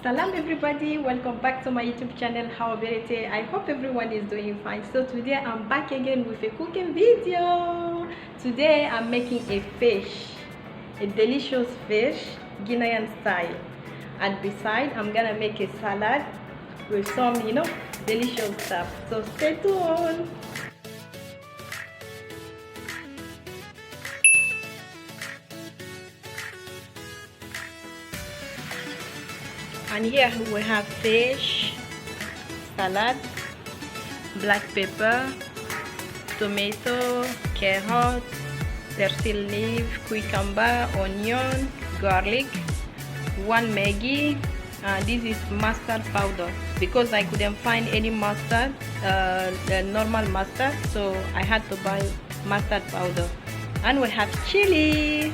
Salam everybody, welcome back to my YouTube channel Hawabirete. I hope everyone is doing fine. So today I'm back again with a cooking video. Today I'm making a fish, a delicious fish, Guinean style. And beside I'm gonna make a salad with some, delicious stuff. So stay tuned. And here we have fish, salad, black pepper, tomato, carrot, persil leaf, cucumber, onion, garlic, one Maggi. This is mustard powder because I couldn't find any mustard, the normal mustard, so I had to buy mustard powder. And we have chili.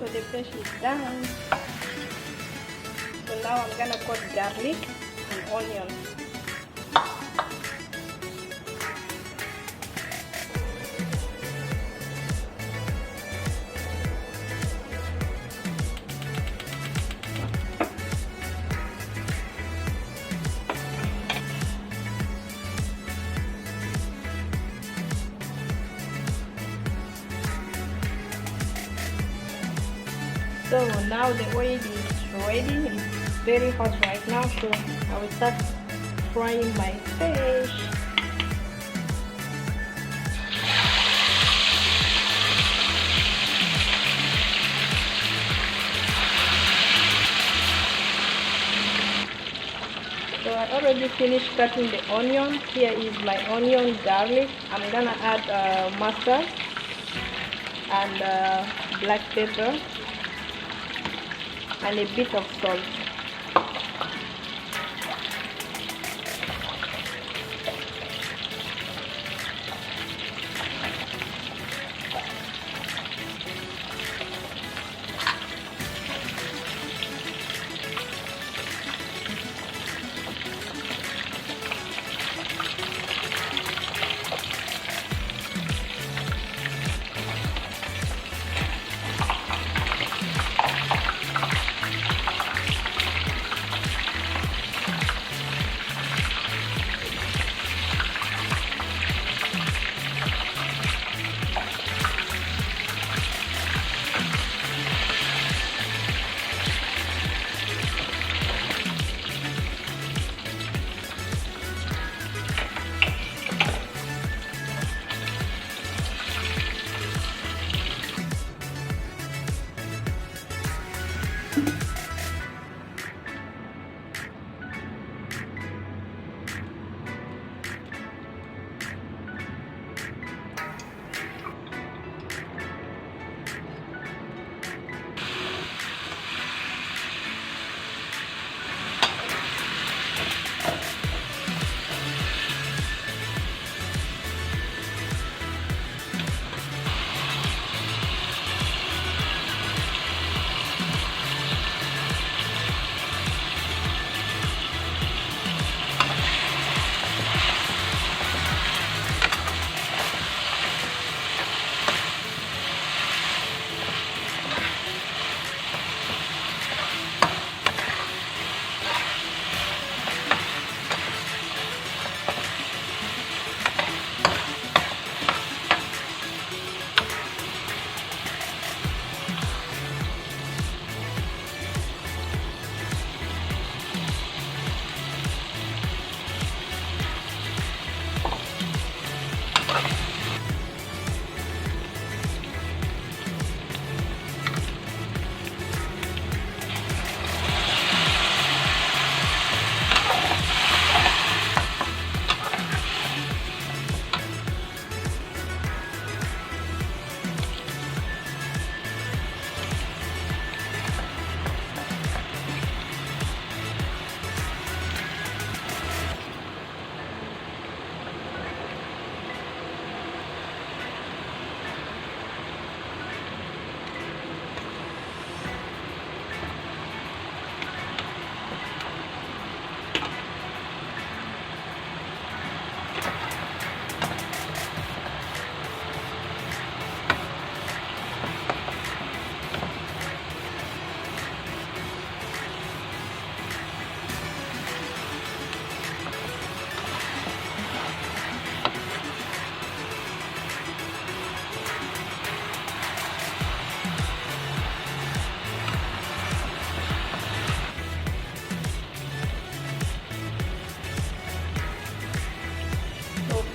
So the fish is done. So now I'm gonna put garlic and onion. So now the oil is ready. It's very hot right now, so I will start frying my fish. So I already finished cutting the onion. Here is my onion, garlic. I'm gonna add mustard and black pepper and a bit of salt.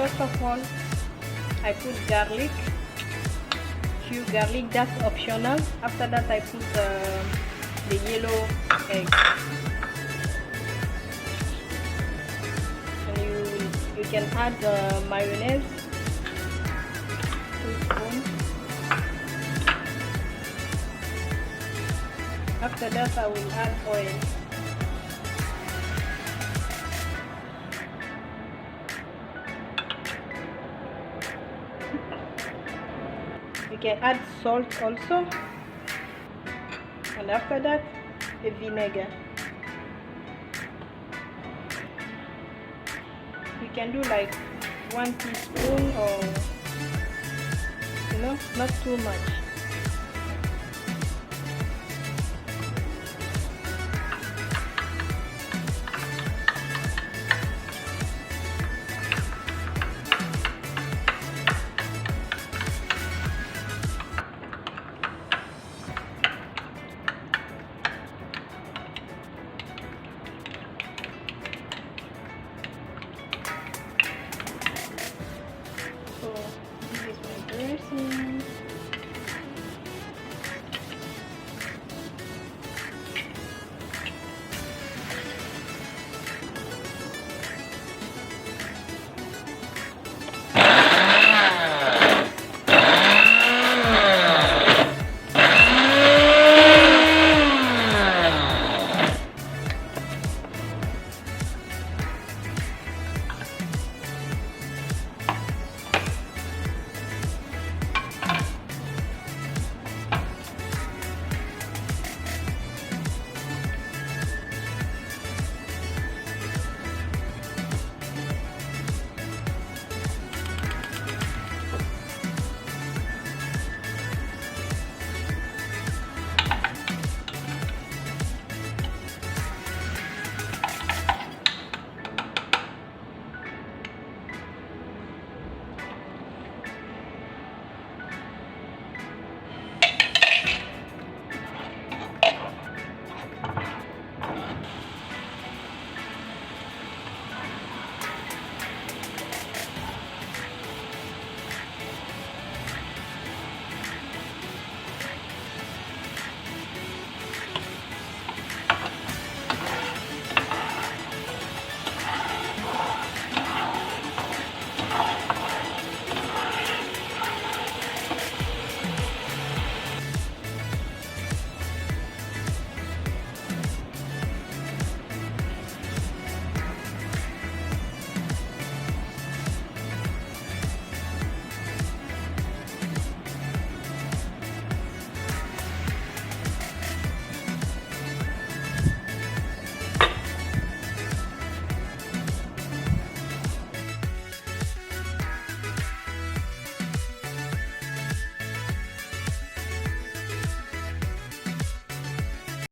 first of all I put garlic, few garlic, that's optional. After that I put the yellow egg, and you can add mayonnaise, 2 spoons. After that I will add oil. You can add salt also, and after that a vinegar. You can do like 1 teaspoon, or not too much.